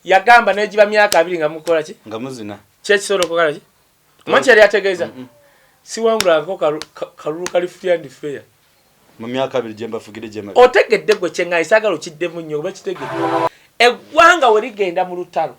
yagamba nejiba myaka 2 nga mukola ki nga muzina kyekisolo kokola ki manchi yali ategeeza siwangula ko kalulu kali free and fair mu myaka 2 jemba fugire jema otegedde gwe kyenga isagalo kiddemu nnyo oba kitegedde eggwanga we ligenda mu lutalo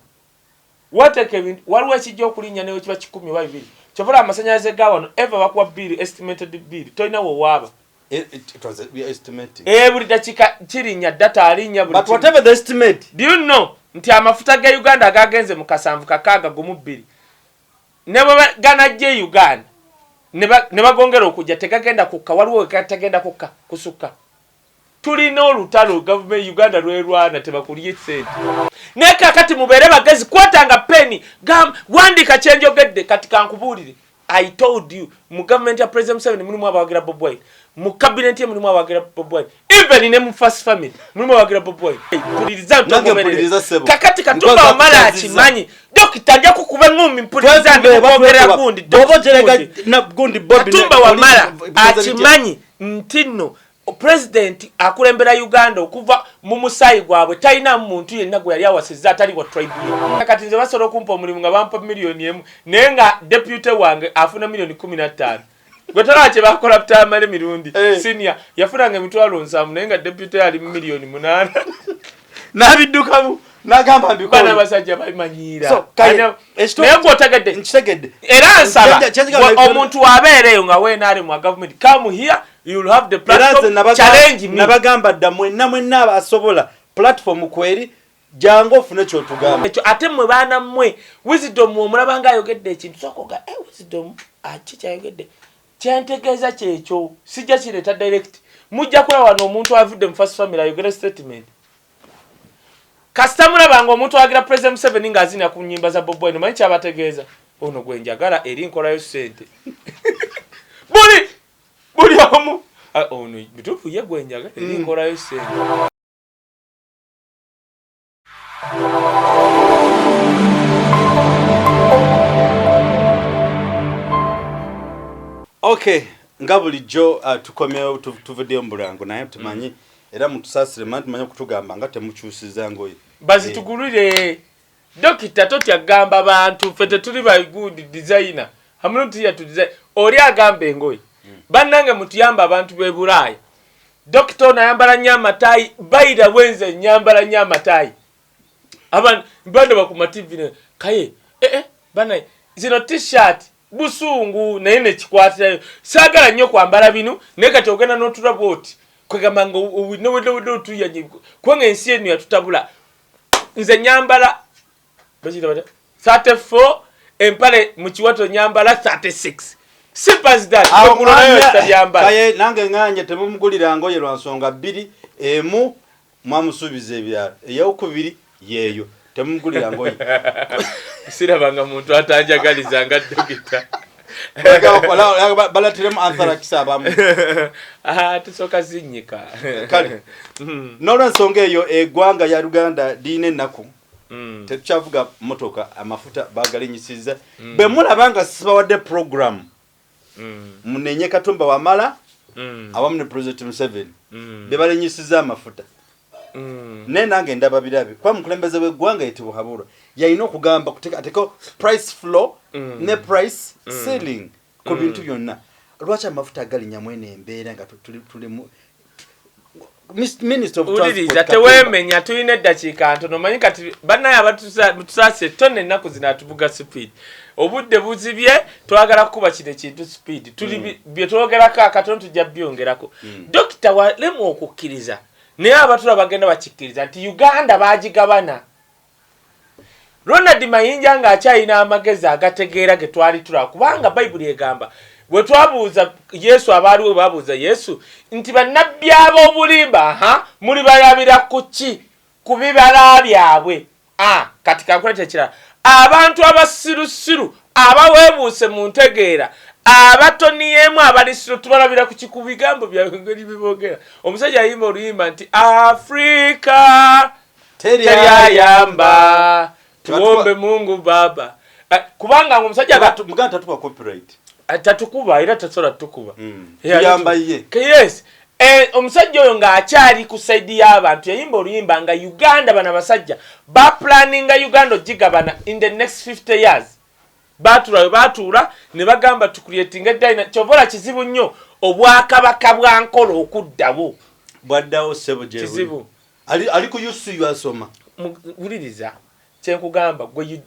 wateke waliwo ekijja okulinnya neyo kiba 10 oba 2 kyovula amasanyalaze gawano eva bakuwa bill estimated bill toyina wo waaba it was we estimating buli dakika kirinnya data alinya buli but whatever the estimate do you know nti amafuta ga Uganda agagenze mu kasanvu kakaaga gumu 2 nebo ganajje Uganda ne bagongera okujja tegagenda kukka waliwo tegenda kukka kusuka tulina olutalo government Uganda lwerwana tebakulye sente neka kati mubere bagezi kwatanga peni wandika kyenjogedde kati kankubulire I told you mu government ya President 7 mulimu Bawagira Bubba mu cabinet ye mulimu Bawagira Bubba even ne mu first family mulimu Bawagira Bubba tuliriza ntogomere kakati katumba wamala akimanyi dokita nja kukuba ngumi mpuliriza ndokogera gundi bobojerega na gundi Bobby katumba wamala akimanyi ntino president akulembera Uganda okuva mu musayi gwabwe talina muntu yenna gwe yali awasizza atali wa tribe kati nze basobola okumpa omulimu nga bampa milioni emu naye nga deputy wange afuna milioni 15 gwe talakye bakola butamale mirundi senior yafunanga emitwalo 7 naye nga deputy ali milioni 8 nabiddukamu nagamba mbikola bana basajja balimanyira so naye gwotegedde nkitegedde era nsaba omuntu abeereyo nga wenaale mu government come here you will have the platform challenge me nabagamba dda mwenna asobola platform kweri jango ofune kyotugamba ate mwe baana mmwe wisdom omulaba nga ayogedde ekintu sokoga wisdom akikyayogedde kyentegeeza kyekyo sijja kireta direct mujja kulaba wano omuntu avudde mu first family ayogera statement kasita mulabanga omuntu awagira President 7 nga azina ku nnyimba za Bubba manyi kyabategeeza ono gwe njagala eri nkolayo sente buli omu ono bituufu ye gwe njagala eri nkolayo sente okay nga bulijjo tukomyewo tuvuddeyo mu bulango naye tumanyi era mutusasire manti manyi okutugamba nga temukyusiza ngoye bazitugulire dokita totya gamba abantu fete tuli ba good designer hamno tiya tu design oli agamba engoye bannange mutuyamba abantu be Bulaya dokita na yambala nyama tai baida wenze nyambala nyama tai abantu bando bakuma TV ne Kaye bana zino t-shirt busungu naye ne kikwatirayo sagala nnyo kwambala binu ne kati ogenda n'otulaboti kwegamba ngo no tuyanye kwenga ensi eno yatutabula nze nyambala bajira 34 empale mu kiwato nyambala 36 simple as that Kaye nange nganye temumugulira ngoye lwansonga 2 emu mwamusubiza ebyalo eyokubiri yeyo temumugulira ngoye sirabanga muntu atanjagaliza nga dokita balatiremu ansara kisabamu tusoka zinyika kale n'olwensonga eyo eggwanga ya Uganda diine ennaku tekyavuga motoka amafuta bagalinyisiza bwe mulabanga sibawadde program munenye Katumba wamala awamu ne President 7 be balinyisiza amafuta ne nange ndaba birabe kwa mukulembeze w'eggwanga yitibwa Habura yayina okugamba ateko price floor ne price ceiling ku bintu byonna lwaki amafuta galinya mwene embeera nga tuli Minister of Transport tewemenya tulina eddakiika ntono manyi kati bannaye abatusase tone ennaku zino atuvuga speed obudde buzibye twagala kukuba kino ekintu speed tuli bye twogerako akatono tujja byongerako dokita walemu okukkiriza naye abatula bagenda bakikkiriza nti Uganda bagigabana Ronald Mayinja nga akyayina amagezi agategeera ge twali tulaba kubanga Bayibuli egamba bwe twabuuza Yesu abaaliwo babuuza Yesu nti bannabbi ab'obulimba muli balabira ku ki ku bibala byabwe kati kankulete ekirala abantu abasirusiru abaweebuuse mu ntegeera abatoniyemu abalisiru tubalabira ku ki ku bigambo byabwe ngeri bibogera omusajja ayimba oluyimba nti Afrika teriyayamba tuombe Mungu Baba kubanga omusajja muganda tatuwa copyright tatukuba era tasola tukuba yamba ye yes omusajja oyo ng'akyali ku saidi y'abantu yayimba oluyimba nga Uganda bana basajja baplaninga Uganda ogigabana in the next 50 years. Batuula ne bagamba tucreatinga dina kyovola kizibu nnyo obwakabaka bwa Nkolo okuddawo. Bwaddawo sebo gye kizibu. Ali ku yusu yasoma. Wuliriza kyenkugamba gwe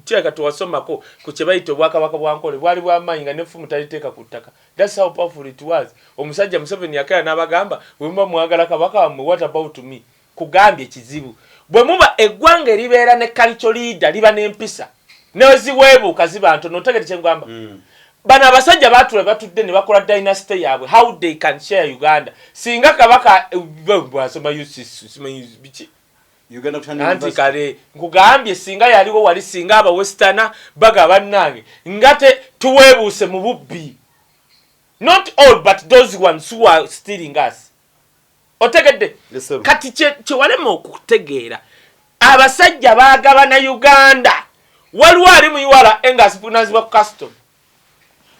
kyeka tewasomako ku kye bayita obwakabaka bwa Nkolo bwali bw'amaanyi nga n'effumu taliteeka ku ttaka. That's how powerful it was. Omusajja Museveni yakera n'abagamba bwe muba mwagala kabaka wammwe what about me? Kugambye kizibu. Bwe muba eggwanga eribeera ne culture leader liba n'empisa neweziweebuuka ziba ntono otegete kyengamba. Bano abasajja baatula batudde ne bakola dynasty yaabwe how they can share Uganda. Singa kabaka bwasoma biki Uganda anti kale nkugambye singa yaliwo wali singa aba western baga bannange ngate tuweebuuse mu bubbi. Not all but those ones who are stealing us. Otegedde kati kye walema okutegeera abasajja baagabana Uganda waliwo ali muyiwala engasibunazibwa ku custom.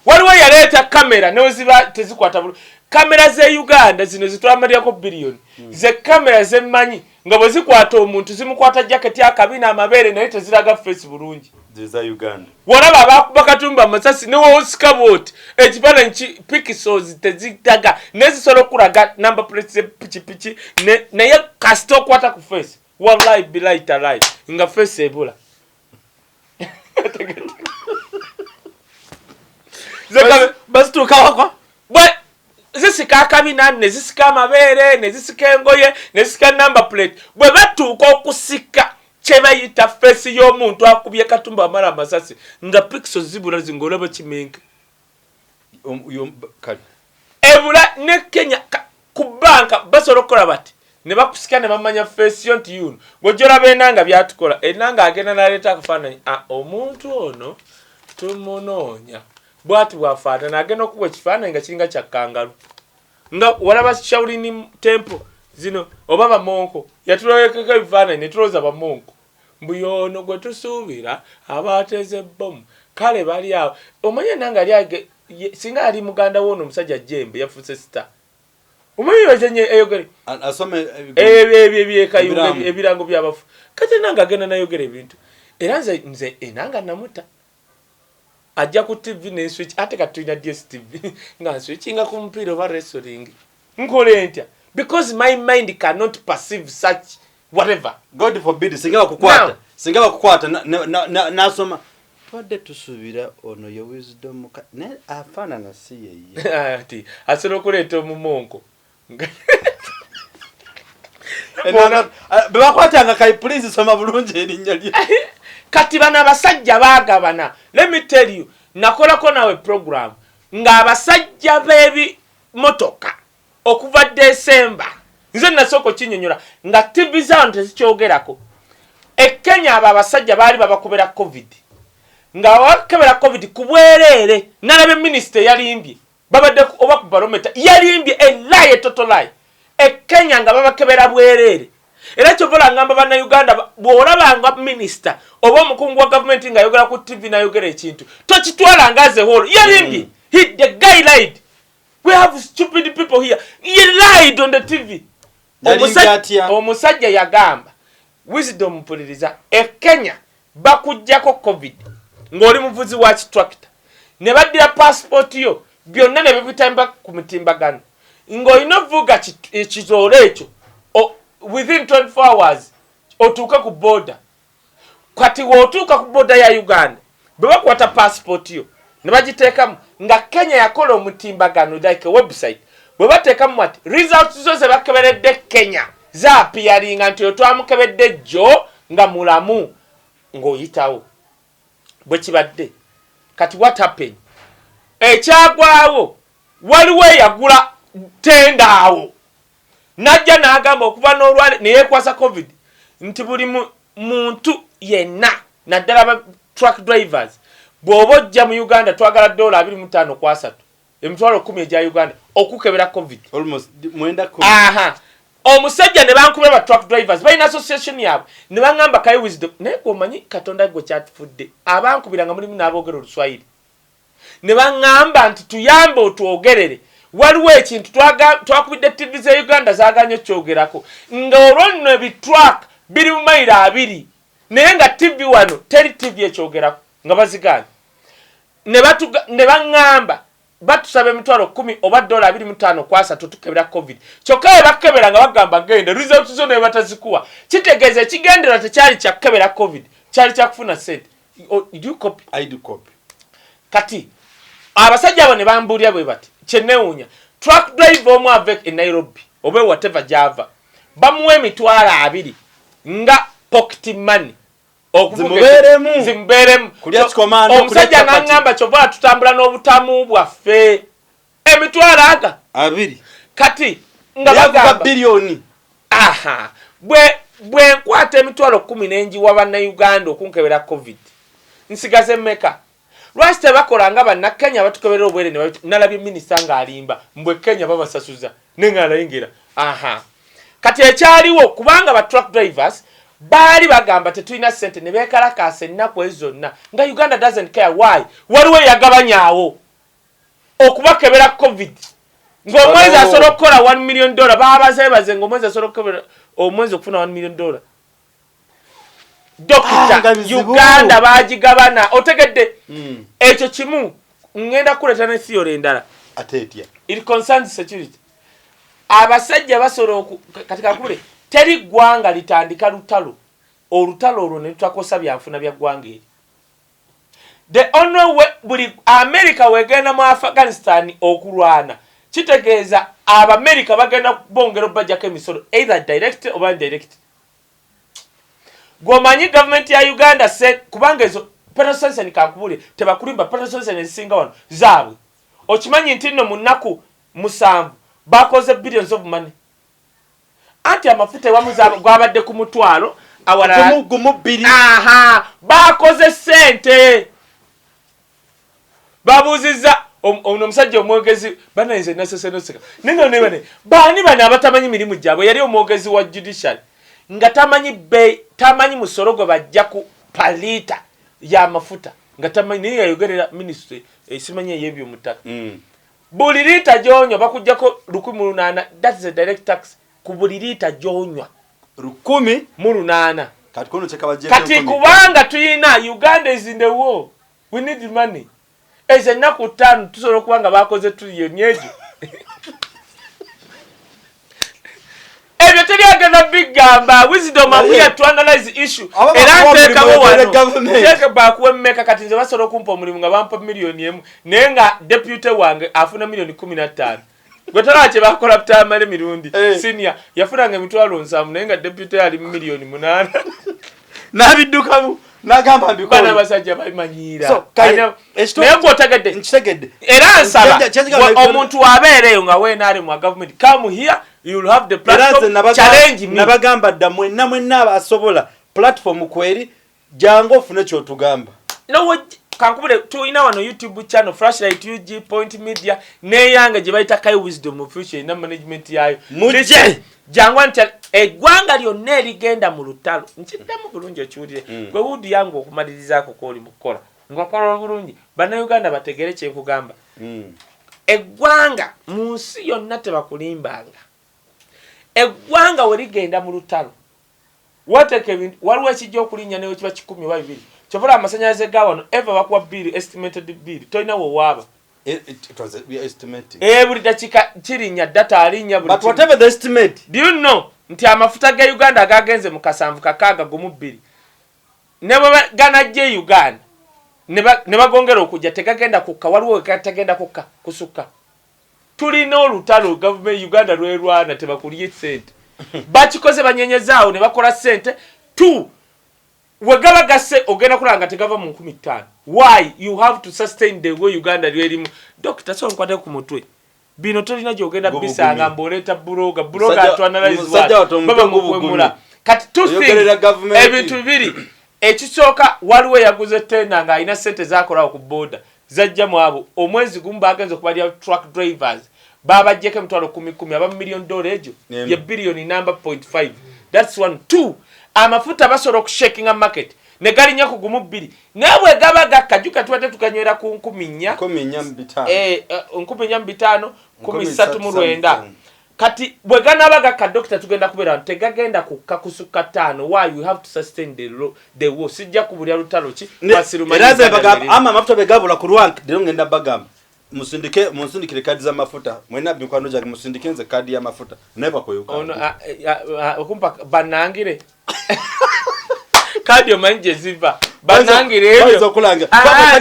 Waliwo yaleeta kamera neweziba tezikwata bulu kamera ze Uganda zino zitwamaliako billion ze kamera zemmanyi nga bwe zikwata omuntu zimukwata jaketi akabina amabeere naye teziraga face bulungi ziza Uganda. Walaba abakuba katumba amasasi newo skabot ekifaananyi pixels tezitaga nezisobola okulaga number plate pichi naye kasita okwata ku face wallahi billahi talahi nga face ebula. Basi tukawako bwe zisika akabina nezisika amabeere nezisika engoye nezisika number plate bwe batuuka okusika kye bayita face y'omuntu akubye katumba amala amasasi nga pixels zibula zingolaba kimenke ebula ne Kenya ku banka basobola okukola bati ne bakusika ne bamanya face yo nti yuno bw'ojolaba enanga byatukola enanga agenda n'aleeta akafaananyi omuntu ono tumunoonya bwati bwafaanana agenda okuwa ekifaananyi nga kiringa kya kangalu nga walaba Shaolin temple zino oba bamonko yatulowekeko ebifaananyi ne tulowooza bamonko mbu ono gwe tusuubira abateeze bomu kale bali awo omanye nanga ali singa ali muganda w'ono omusajja Jembe yafuuse sita omanyi wezenye eyogere asome ebirango by'abafu kati nanga agenda nayogera ebintu era nze enanga namuta ajja ku TV ne switch ate katulina DSTV nga switchinga ku mupiira oba wrestling nkole ntya because my mind cannot perceive such whatever. God forbid singa bakukwata nasoma twadde tusuubira ono yo wisdom ne afaanana si yeye ati asobola okuleeta omumonko bebakwatanga kai please soma bulungi erinnya lye kati bana abasajja baagabana. Let me tell you nakolako nawe program nga abasajja beebi motoka okuva December nze nasoko kinyonyola nga TV zaawo tezikyogerako Kenya aba abasajja baali babakubera covid nga wakebera covid kubwerere nalabe minister yalimbye babadde oba ku barometer yalimbye lie total lie Kenya nga babakebera bwerere era kyovola ngamba bana Uganda bwolabanga minister oba omukungu wa government nga yogera ku TV nayogera ekintu tokitwala ngaze holo yalimbye the guy lied. We have stupid people here. He lied on the TV. Omusajja yagamba wisdom mpuliriza Kenya bakujjako covid ng'oli muvuzi wa tractor ne baddira passport yo byonna ne bibitamba ku mutimbagano ng'olina vuga ekizoolo ekyo within 24 hours otuuka ku border kati w'otuuka ku border ya Uganda bwe bakwata passport yo ne bagiteekamu nga Kenya yakola omutimbagano like a website bwe bateekamu ati results zo ze bakeberedde Kenya zaapiyaringa nti otwamukebedde jjo nga mulamu ng'oyitawo bwe kibadde kati what happened ekyagwawo waliwo eyagula tenda awo najja n'agamba okuva n'olwale ne yeekwasa covid nti buli muntu yenna naddala ba truck drivers bw'oba ojja mu Uganda twagala $25 ku 3 emitwalo 10 egya Uganda okukebera covid almost mwenda ko omusajja ne bankubira ba truck drivers balina association yaabwe ne bangamba Kaye wisdom naye gwomanyi Katonda gwe kyatufudde abankubira nga mulimu n'aboogera Oluswayiri ne bangamba nti tuyambe otwogerere waliwo ekintu twakubidde TV za Uganda zaganye kyogerako nga olwonno ebitruck biri mu mayiro 2 naye nga TV wano teri TV ekyogerako nga baziganye ne baŋŋamba batusaba emitwalo 10 oba $25 kwasa tutukebera covid kyokka bakebera nga bagamba genda results zo ne batazikuwa kitegeeza ekigendera tekyali kyakebera covid kyali kyakufuna sente. Did you copy? I do copy. Kati abasajja abo ne bambuulya bwe bati kyenewuunya truck driver omu ave e Nairobi oba whatever java bamuwa emitwalo 2 nga pocket money zimberemu omusajja n'aŋŋamba kyova tutambula n'obutamu bwaffe emitwalo aga 2 kati nga bagamba biliyoni bwe nkwata emitwalo 10 n'enjiwa bannayuganda okunkebera covid nsigaze mmeka lwaki tebakola nga bannakenya batukebera obwere nalabye minisita ng'alimba mbwe Kenya babasasuza neŋŋalayingira kati ekyaliwo kubanga ba truck drivers baali bagamba tetulina ssente ne beekalakaasa ennaku ezo zonna nga Uganda doesn't care why waliwo eyagabanyaawo okubakebera covid ng'omwezi asobola okukola $1 million baabazeebaze ng'omwezi asobola okukebera omwezi okufuna $1 million. Dokita Uganda baagigabana otegedde ekyo kimu ngenda kuleeta ne theory endala atetya it concerns security. Abasajja basobola katika kule teri gwanga litandika lutalo olutalo olwo ne tutakosa byanfuna bya gwanga eri the only way buli America wegenda mu Afghanistan okulwana kitegeeza America bagenda bongero bajja emisolo either direct or indirect. Gomanyi government ya Uganda said kubanga ezo petrol ni kakubule tebakulimba petrol ezisinga wano zaabwe okimanyi nti nno mu nnaku 7 bakoze billions of money anti amafuta wamu gwabadde ku mutwalo awala gumu bili bakoze sente babuziza ono musajja omwogezi banayinze nasesenoseka ningo nebane bani bana abatamanyi mirimu gyabwe yali omwogezi wa judiciary nga tamanyi musoro gwe bajja ku palita ya mafuta nga tamanyi niye yayogerera ministry esimanyi eyebyo mutaka buli lita gyonywa bakujjako 108 that's the direct tax ku buli lita gyonywa 108 kati kono chekabajje kati kubanga tuyina Uganda is in the war we need money eze naku 5 tusobola kubanga bakoze trillion ejo ebyo teri agenda bigamba wisdom abuya to analyze issue era ntekawo wano teka bakuwe mmeka kati nze basobola okumpa omulimu nga bampa miliyoni emu naye nga deputy wange afuna miliyoni 15 gwe tolakye bakola butamale mirundi senior yafunanga emitwalo 7 naye nga deputy ali miliyoni 8 nabidukamu nagamba mbikola bana basajja balimanyira so naye ng'otegedde nkitegedde era nsaba omuntu abeereyo nga weenaali mu government come here you'll have the platform challenge me nabagamba dda mwenna abasobola platform kweri jango ofune kyotugamba no kankubule tuyina wano YouTube channel Flashlight UG Point Media neyange gye bayita Kaye Wisdom of Future na management yayo muje jangwa nti eggwanga lyonna erigenda mu lutalo nkiddamu bulungi okiwulire gwe wudi yange okumalirizaako kwoli mukola ngakola bulungi bannayuganda bategere kyekugamba eggwanga mu nsi yonna tebakulimbanga eggwanga we ligenda mu lutalo wateke ebintu waliwo ekijja okulinnya newe kiba 10 oba 2 kyovula amasanyalaze ga wano eva bakuwa bill estimated bill tolina wowaaba it was we estimating buli dakika kirinnya data alinya buli but whatever the estimate do you know nti amafuta ga Uganda gagenze mu kasanvu kakaaga gumu 2 nebo ganajje Uganda ne bagongera okujja tegagenda kukka waliwo tegenda kukka kusuka tulina olutalo government Uganda lwerwana tebakulye sente bakikoze banyenyezaawo ne bakola sente 2 wegaba gasse ogenda kulanga tegava mu 15 why you have to sustain the way Uganda lwerimu doctor so nkwate ku mutwe bino tolina gyogenda bisanga mboleta buroga to analyze baba mukwemula kati ebintu bibiri ekisooka waliwo yaguze tenda nga ina sente zakolawo ku border zajja mu abo omwezi gumu bagenze okubalya truck drivers baba jeke mtwalo 10 aba $1 million ejo ya billion number 0.5 that's 1 2 amafuta basobola okushakinga market ne galinnya ku gumu 2 nabwe gaba gakajuka tuwate tukanywera ku 10 5 13 kati bwe ganaba gaka doctor tugenda kubera tegagenda ku kakusuka 5 why you have to sustain the war sijja kubulya lutalo ki basirumanya eraze bagamba ama mafuta begabula ku rwank dero ngenda bagamba musindikire kadi za mafuta mwena bikwano jage musindikenze kadi ya mafuta never koyuka ono okumpa banangire kadi omanje ziva banangire ebyo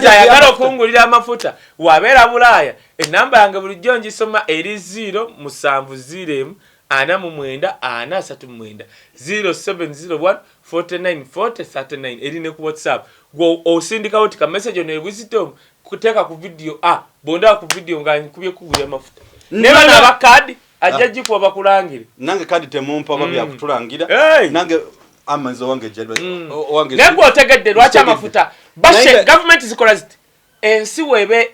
yagala okungulira amafuta wabera bulaya enamba yange bulijjo ngisoma eri 0 0701 494039 eri ne ku WhatsApp go osindika uti ka message on wisdom kuteka ku video bonda ku video ngani kubye kugulya amafuta neba na bakadi ajaji kwa bakulangire nange kadi temumpa babya kutulangira nange amazo wange jelwe wange nego otegedde lwacha amafuta bashe government zikola ziti ensi webe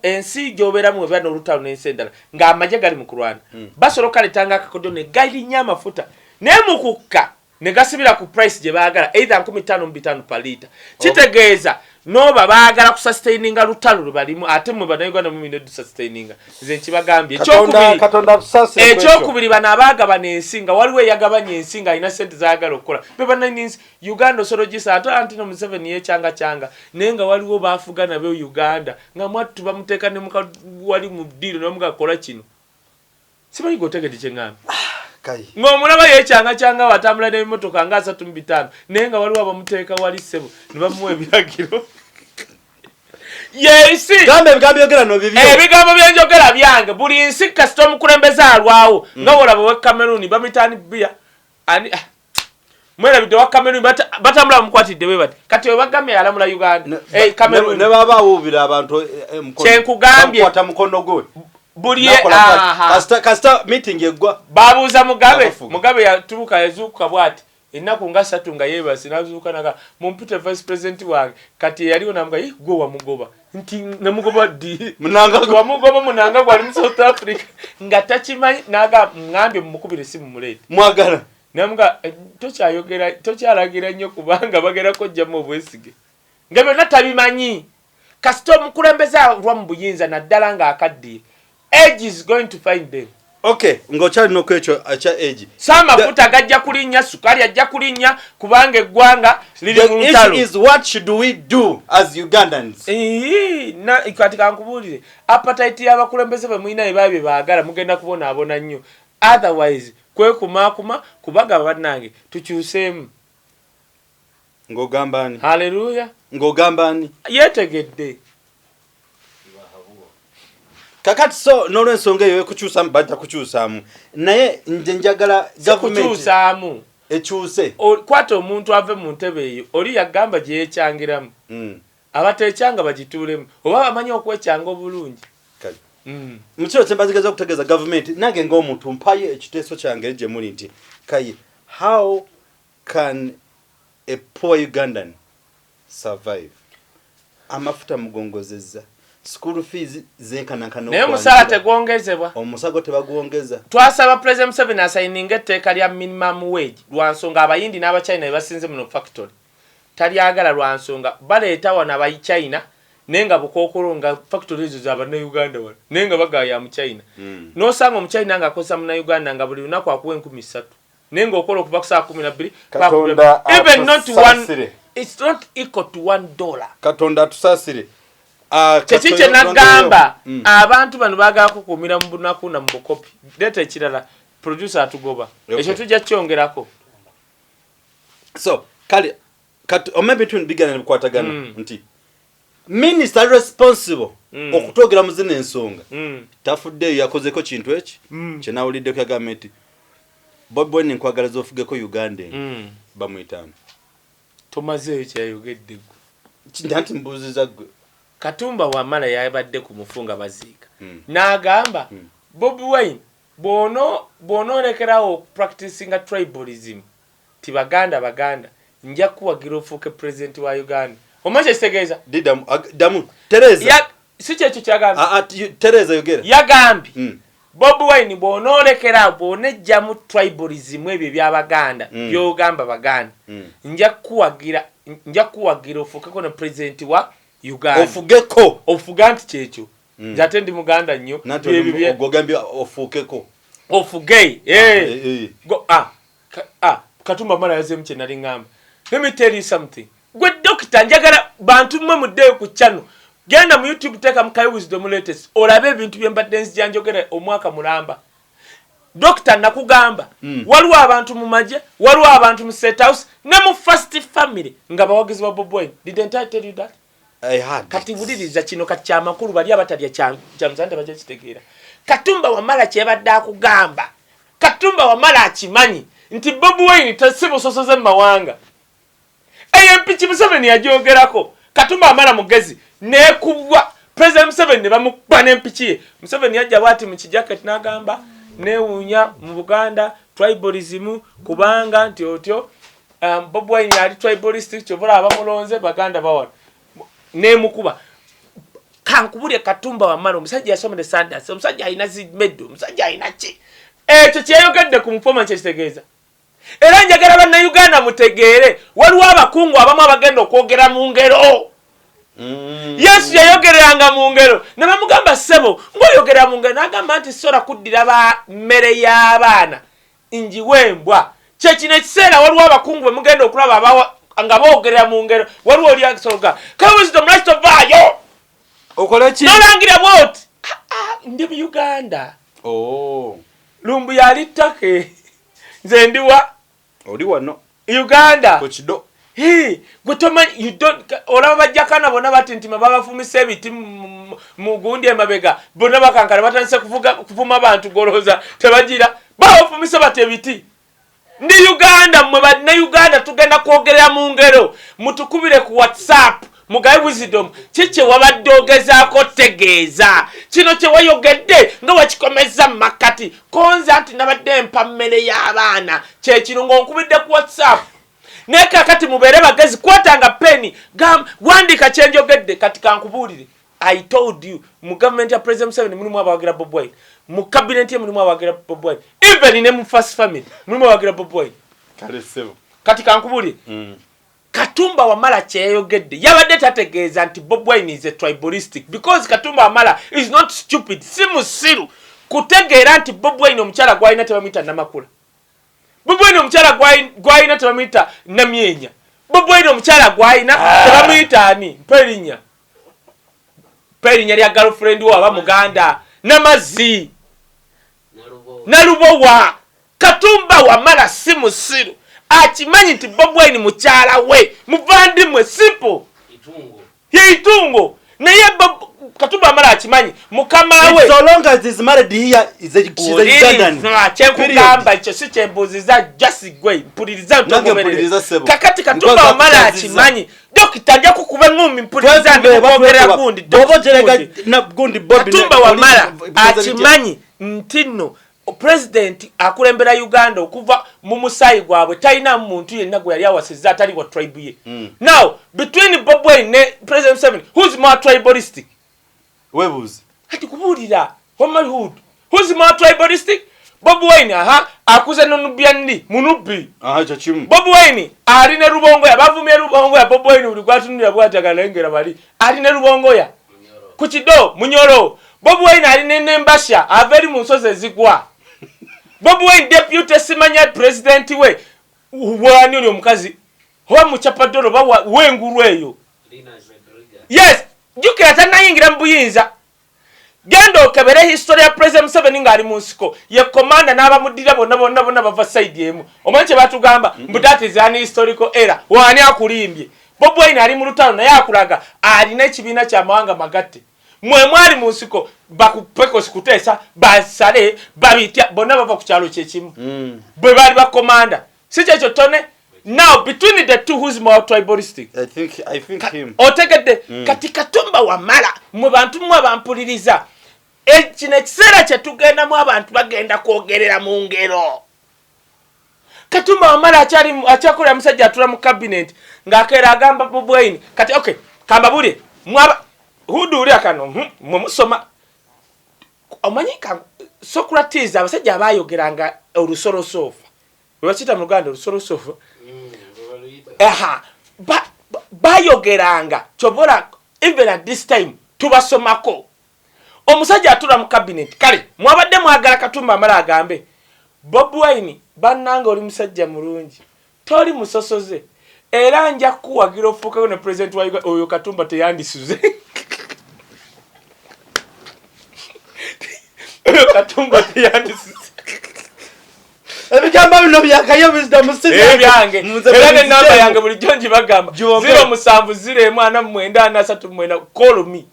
ensi jobera mu bano lutalo n'ensendala nga amaje gali mu kurwana basoroka litanga akakodo ne gali nyama mafuta ne mukukka ne gasibira ku price je baagala either 15 per liter kitegeeza no baagala ku sustaininga lutalo lubalimu ate mu bana Uganda mu minute sustaininga nze nkibagambye ekyokubiri bana abagabana ensinga waliwo yagabanya ensinga ina sente zaagala okukola beba nines Uganda sorogisa ato Antino Museveni yekyanga nenga waliwo baafugana be Uganda nga mwattu bamuteeka ne muka wali mu dilo no mugakola kino simanyi gotegedde kyengamba Kaye ng'omulaba yekyanga watambula n'emmotoka nga 3 nenga waliwo abamuteeka wali ssebo ne bamuwa ebiragiro yesi gambe bigambo byogera no bibyo ebigambo byenjogera byange buli nsi kasita omukulembeze alwawo nga olaba we Cameroon bamitani bia ani mwera bidde wa Cameroon batambula mukwatidde we bati kati we bagamye alamula Uganda Cameroon ne baba awubira abantu mukono kyenkugambye kwata mukono gwe buliye kasita meeting egwa babuuza mugabe yaturuka yazuuka bwati ennaku nga 3 nga yebasi nazuuka naga mumpite vice president wange kati yaliwo namuga gwe wamugoba nti namugoba di munanga gwali mu South Africa nga takimanyi naga ngambye mukubire simu mulete mwagala namuga tokyalagira nnyo kubanga bagera kojjamu obwesige nga byonna tabimanyi kasita omukulembeze alwa mu buyinza naddala nga akaddiye age is going to find them. Okay, ngochali nokwecho acha age. Sama futa gajja kulinya, sukari ajja kulinya kubanga eggwanga lili mu ntalo. The issue is what should we do as Ugandans? Na ikatika nkubulire. Appetite y'abakulembeze be muina ebabe baagala mugenda kubona abona nnyo. Otherwise, kwe kumakuma kubaga bannange tukyuseemu. Ngogambani. Hallelujah. Ngogambani. Yetegedde. Kakati so nolwensonga eyo kukyusamu bajja kukyusamu naye nje njagala government kukyusamu ekyuse kwata omuntu ave mu ntebe eyo oli yagamba gye yekyangiramu abateekyanga bagituulemu oba bamanyi okwekyanga obulungi mukiro kyembazigeza okutegeeza government nange ng'omuntu mpayo ekiteeso kyange gye muli nti Kaye, how can a poor Ugandan survive? Amafuta mugongozezza school fees zenkanankana naye musala tegwongezebwa omusago tebagwongeza twasaba president Museveni asayinga etteeka lya minimum wage lwansonga abayindi n'abachina ebasinze muno factory talyagala lwansonga baleeta wana abaychina nenga bukookolo nga factory ezo z'abana Uganda wano nenga bagaya mu China n'osanga omuchina nga akosa mu Uganda nga buli lunaku akuwa 13 nenga okola okuva ku saa 12 even not one it's not equal to $1 katonda tusasire Chechiche nagamba abantu bano bagala kukumira mu bunaku na mbokopi data ekirala producer atugoba ekyo tujja kyongerako so kali maybe between bigana n'ebikwatagana nti minister responsible okutogera mu zino ensonga tafudde yakozeko kintu eki kyenawulidde ku government Bobiwine nkwagalaza ofugeko Uganda bamuyitana tomaze ekyayogedde nti mbuuziza gwe Katumba wamala yabadde ku mufunga baziika n'agamba Bobiwine bono lekerawo practicing tribalism ti baganda nja kuwagira ofuuke president wa Uganda omaze kitegeeza damu Tereza si kyekyo kyagamba Tereza yogera yagambye Bobiwine bw'onoolekera bw'onejja mu tribalism ebyo by'Abaganda by'ogamba Baganda nja kuwagira ofuukeko ne president wa Uganda ofuga nti kyekyo nze ate ndi Muganda nnyo ogambye ofuukeko ofuge Katumba mala yazemu kye nali ngamba. Let me tell you something. Gwe dokita njagala bantu mmwe muddeyo ku channel. Genda mu YouTube teeka mu Kaye Wisdom latest. Olabe ebintu bye mbadde nzijanjogera omwaka mulamba. Dokita nakugamba. Waliwo abantu mu maje, waliwo abantu mu State House, ne mu First Family nga bawagizi ba Bobiwine. Didn't I tell you that? I had. Kati buliriza kino kati kya makulu bali abatalya kyamuzande baje kitegeera. Katumba wamala kyebadde akugamba. Katumba wamala akimanyi nti Bobiwine tasibusosoze mu mawanga. AMP Museveni yajoogerako. Katumba wamala mugezi nekubwa President Museveni ne bamukuba n'empikiye. Museveni yajja bwati mu kijaketi n'agamba neewuunya mu Buganda tribalism kubanga nti otyo Bobiwine yali tribalistic kyobula abamulonze Baganda bawala nemukuba. Kankubulye Katumba wamala omusajja yasomere Sanders, omusajja alina zimeddo, omusajja alina ki ekyo kyeyogedde ku mufoma kyekitegeeza. Era njagala bannayuganda mutegeere waliwo abakungu abamu abagenda okwogera mu ngero. Yesu yayogereranga mu ngero ne bamugamba ssebo ng'oyogera mu ngero n'agamba nti sola kuddira ba mmere y'abaana njiwembwa. Kyekino ekiseera waliwo abakungu bwe mugenda okulaba nga boogerera mu ngero waliwo oli asoga Kaye Wisdom right vaayo okola ki nolangira bwoti ndi mu Uganda. Lumbu yali ttake nze ndiwa oli wano Uganda kokido gwe tomanyi you don't olaba bajjakana bonna batintima babafumisa ebiti mu gundi emabega bonna bakankana batandise kuvuma abantu goloza tebagira bafumisa bati ebiti. Ndi Uganda mmwe bannayuganda tugenda kwogerera mu ngero mutukubire ku WhatsApp mu Kaye Wisdom kiki wabadde ogezaako tegeeza kino kye wayogedde nga wakikomeza mu makati konza nti nabadde mpa mmere y'abaana kyekino ng'onkubidde ku WhatsApp naye kakati mubeere bagezi kwatanga peni wandika kyenjogedde kati kankubuulire. I told you mu government ya President Museveni mulimu abawagira Bobiwine, mu cabinet ye mulimu abawagira Bobiwine, even ne mu First Family mulimu abawagira Bobiwine. Kati kankubulire Katumba wamala kyeyogedde yabadde tategeeza nti Bobiwine is a tribalistic because Katumba wamala is not stupid, si musiru kutegeera nti Bobiwine omukyala gwalina tebamuyita Namakula, Bobiwine omukyala gwalina tebamuyita Namyenya, Bobiwine omukyala gwalina tebamuyita ani Mperinnya lya girlfriend wo aba Muganda Namazzi Nalubowa. Katumba wamala si musiru akimanyi nti Bobiwine mukyala we muvandimwe sipo itungo naye Katumba wamala akimanyi mukama we so long as is married here is a Ugandan. Kyekugamba ekyo si kyembuuziza just gwe mpuliriza ntogoberere kakati Katumba wamala akimanyi dokita ajja kukuba ngumi mpuliriza ndikwogerera gundi Katumba wamala akimanyi nti nno President akulembera Uganda okuva mu musayi gwabwe talina muntu yenna gwe yali awasizza atali wa tribe ye. Now between Bobiwine ne President Museveni who's more tribalistic? Webuzi Hati kubuulira Homerhood who's more tribalistic? Bobiwine akuze nonubya ndi munubbi kyakimu. Bobiwine alina Rubongoya bavumye Rubongoya Bobiwine buli gwatunulira bwatagala engera bali alina Rubongoya ku kido Munyoro. Bobiwine alina Nembasha averi mu nsozi ezigwa. Bobiwine deputy simanya president we wani oli omukazi oba muchapadolo ba wenguru eyo. Yes jukira tanayingira mbuyinza genda okebere history ya President Museveni nga ali mu nsiko ye commander n'abamudira bonna bava side emu omanche batugamba mbudati zani historical era wani akulimbye. Bobiwine ali mu lutalo naye akulaga alina ekibiina kya mawanga magatte mwe mwali mu nsiko bakupeko sikutesa basale babitya bonna bava ku kyalo kyekimu bwe bali ba commander si kyekyo tone. Now between the two who's more tribalistic? I think him. Otegedde kati Katumba wamala mwe bantu mwe bampuliriza kino ekiseera kye tugenda mu abantu bagenda kwogerera mu ngero. Katumba wamala akyakolera musajja atula mu cabinet ng'akeera agamba Bobiwine kati okay kamba buli mwaba hudu uli akano mwe musoma omanyika Socrates abasajja abayogeranga olusolosofa lwakita mu Luganda olusolosofa bayogeranga chobola even at this time tubasomako omusajja atula mu cabinet kale mwabadde mwagala Katumba amala agambe Bobiwine bannanga oli musajja mulungi toli musosoze era nja kuwagira ofuuka ne president wa oyo Katumba teyandisuze Katumba teyandisuze ebigamba bino byakayo bizda musisi ebyange era namba yange buli jonji bagamba 07041 call me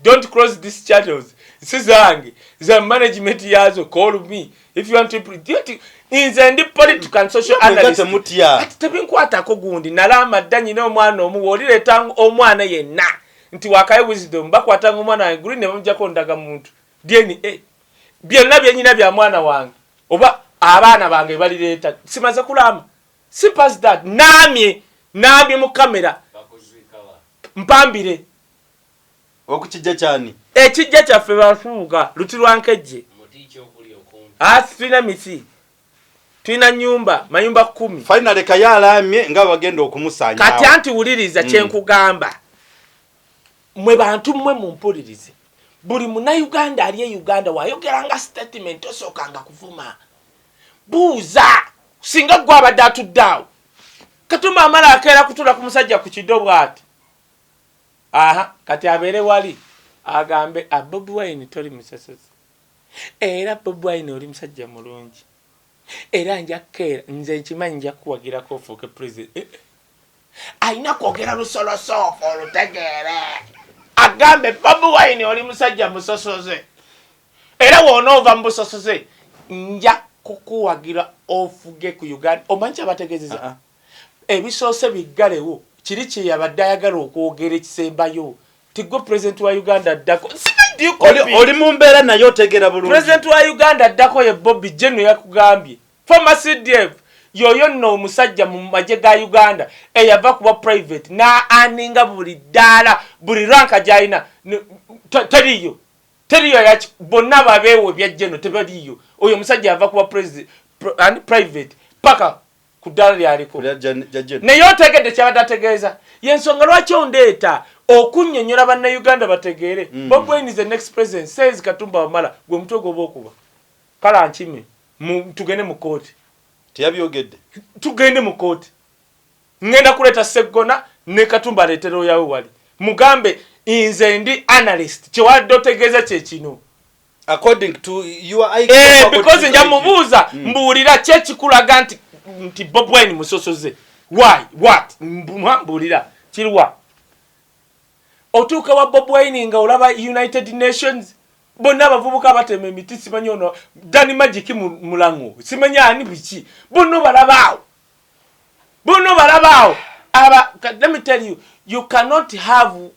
don't cross these channels sizange za management yazo call me if you want to predict in the political and social analyst tebinkwata ko gundi nalama danyi no mwana omuwolire tangu omwana yenna nti wakaye wisdom bakwata omwana anguli ne bamujja ko ndaga muntu DNA byonna byenyina bya mwana wange oba abana bange balireta simaze kulama simple that namye mu kamera mpambire okukijja cyane ekijja kyaffe bafuuga lutirwankeje twina miti twina nyumba mayumba 10 finally kayalamye nga bagenda okumusanya kati anti wuliriza kyenkugamba mwe bantu mwe mumpulirize buli muna Uganda aliye Uganda wayogeranga statement osokanga kuvuma buuza singa gwa abadde atuddawo Katumba amala akeera kutula ku musajja ku kidobo ati kati abeere wali agambe Bobiwine toli musosozi era Bobiwine oli musajja mulungi era njakkeera nze nkimanyi nja kuwagirako ofuuke president ayina kwogera lusolosoofu olutegeere agambe Bobiwine oli musajja musosoze era wonoova mu busosoze nja kukuwagira ofuge ku Uganda omanyi abategezeza ebisoose biggalewo kiri kye yabadde ayagala okwogera ekisembayo tigwe president wa Uganda addako oli mu mbeera naye otegera bulungi president wa Uganda addako ye Bobby Jeno yakugambye former CDF yoyo nno omusajja mu magye ga Uganda eyava kuba private na aninga buli ddala buli ranka gyalina teriyo yaki bonna babeewo bya Jeno tebaliyo oyo omusajja yava kuba president and private paka ku ddala lyaliko naye otegedde kyabadde ategeeza yensonga lwaki ondeeta okunnyonnyola bannayuganda bategeere Bobiwine is the next president says Katumba wamala gwe mutwe gwoba okuba kala nkime tugende mu kooti teyabyogedde tugende mu kooti ngenda kuleeta Seggona ne Katumba aleetera oyawe wali mugambe nze ndi analyst kyewadde otegeeza kyekino according to your because nja mubuuza mbuulira kyekikulaga nti Bobiwine musosoze why what mbuulira kiriwa otuuka wa Bobiwine nga olaba United Nations bonna abavubuka batema emiti simanyi ono Dani Magic mulango simanyi ani biki bonna balabaawo let me tell you cannot have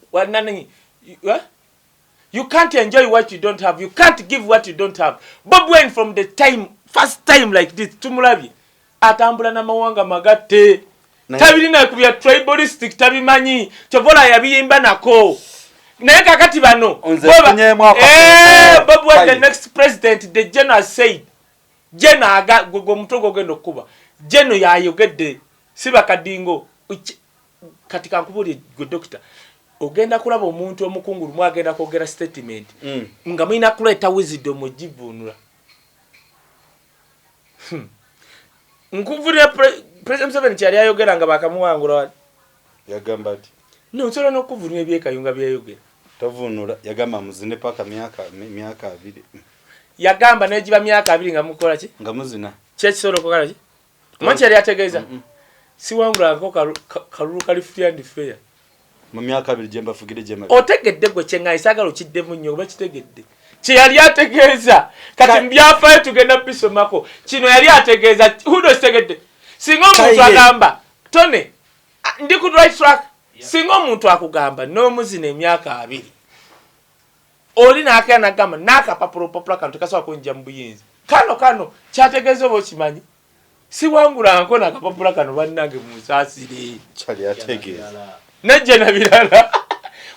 you can't enjoy what you don't have, you can't give what you don't have. Bobiwine from the first time like this tumulabye atambula na mawanga magatte tabirina kubya tribalistic tabimanyi kyovola yabiyimba nako naye kakati bano Bobiwine the next president the Jeno said Jeno go mutogo gendo kuba Jeno yayogedde siba kadingo katika nkubuli go doctor ogenda kulaba omuntu omukungulu mwagenda kwogera statement nga mwina kuleeta wisdom ogivunula nkuvulira president Museveni kyali ayogera nga bakamuwangula yagamba ati nsobola n'okuvunula ebyekayunga byayogera tavunula yagamba muzine paka myaka 2 yagamba negiba myaka 2 nga mukola ki nga muzina kyekisobola okukola ki omanyi kyali ategeeza siwangulako kalulu kali free and fair mu myaka 2 jemba fugire jema otegedde gwe kyengaisagala okiddemu nnyo oba kitegedde kyeyali ategeeza kati mbyafaayo tugenda bisomako kino yali ategeeza hudo kitegedde singa omuntu agamba tone ndi ku right track singa omuntu akugamba n'omuzina emyaka 2 oli naakaya nagamba n'akapapula kantu kasobola kunjja mu buyinza kano kyategeeza oba okimanyi siwangulangako n'akapapula kano bannange munsaasire kyali ategeeza najja na birala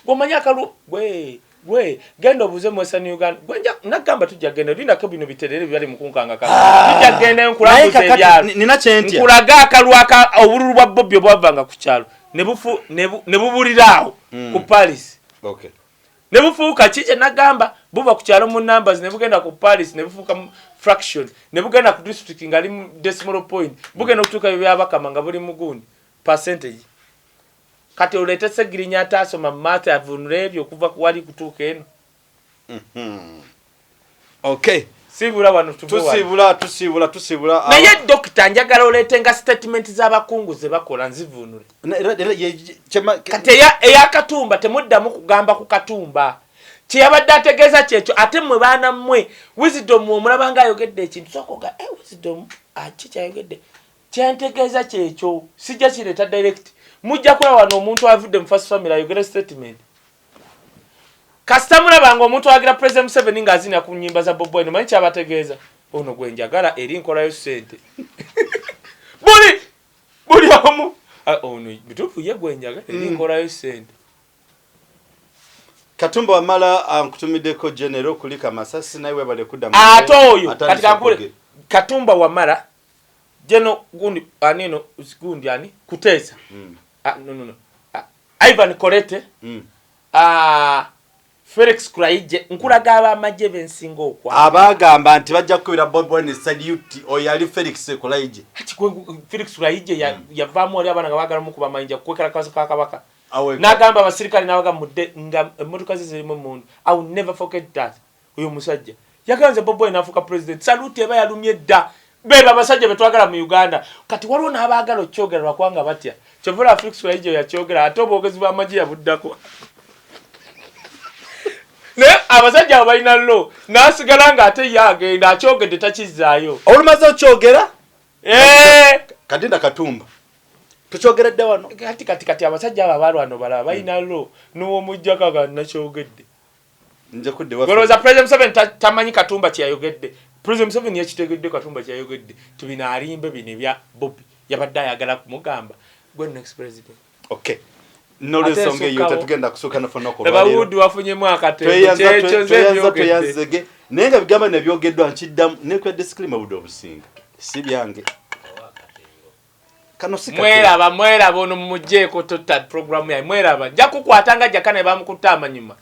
gwomanyi akalu gwe we genda obuze mu Western Uganda gwenja nagamba tujja genda lina ko bino biterere byali mukunkanga kanga tujja genda nkulambuze ebyalo nina kyentya nkulaga akalwaka obululu bwa Bobby obwavanga ku kyalo ne bubulirawo ku Paris okay ne bufuuka kije nagamba buba ku kyalo mu numbers ne bugenda ku Paris ne bufuuka fraction ne bugenda ku district ngali mu decimal point bugenda kutuka byabakama nga buli mugundi percentage kati olete segirinya tasoma math avunule ebyo kuva ku wali kutuka eno okay sibula wano tusibula naye dokita njagala oletenga statement z'abakungu ze bakola nzivunule kati eyakatumba temuddamu kugamba ku katumba kyeyabadde ategeeza kyekyo ate mwe baana mmwe wisdom omulaba nga ayogedde ekintu sokoga wisdom kikyayogedde kyentegeeza kyekyo sijja kireeta direct mujja kulaba wano omuntu avudde mu first family ayogera statement kasita mulabanga omuntu awagira President Museveni ng'azina ku nnyimba za Bobiwine manyi kyabategeeza ono gwe njagala eri nkolayo ssente buli omu ono bituufu ye gwe njagala eri nkolayo ssente Katumba wamala ankutumiddeko general kulika masasi naye webale kudda ate oyo kati kankule Katumba wamala jeno gundi anino gundi ani kuteesa no Ivan Korete Felix Kraije nkulaga abamajje bensinga okwa abagamba nti bajja kubira Bobiwine salute oyali Felix Kraije ati Felix Kraije yavaamu ali abana gabagala mu kubamayinja kwekala kaso kakabaka nagamba abasirikali nabaga mudde nga emotoka zirimu mundu I will never forget that uyo musajja yaganze Bobiwine afuka president salute eba yalumye dda beba abasajja betwagala mu Uganda kati waliwo n'abaagala okyogera lwakwanga batya kyovula Felix Kraije yakyogera ate obwogezi bw'amagye yabuddako ne abasajja abo balina lo nasigala nga ate yagenda akyogedde takizaayo olumaze okyogera kadinda Katumba tukyogeredde wano kati abasajja abo abalwano balaba balina lo n'omujjaka ga nakyogedde nje kudde wa goloza President Museveni tamanyi Katumba kyayogedde President Museveni yakitegedde Katumba kyayogedde tubinaalimbe bino bya Bobby yabadde ayagala kumugamba gwe next president okay no songe yo tatugenda kusoka na fonoko lero abawudi wafunye mwaka kyekyo nzege nenga bigamba nebyogeddwa nkiddamu nekwe disclaimer budo obusinga si byange kano sika mwera ono mujjeko total program ya mwera nja kukwatanga jakana bamukutama nyuma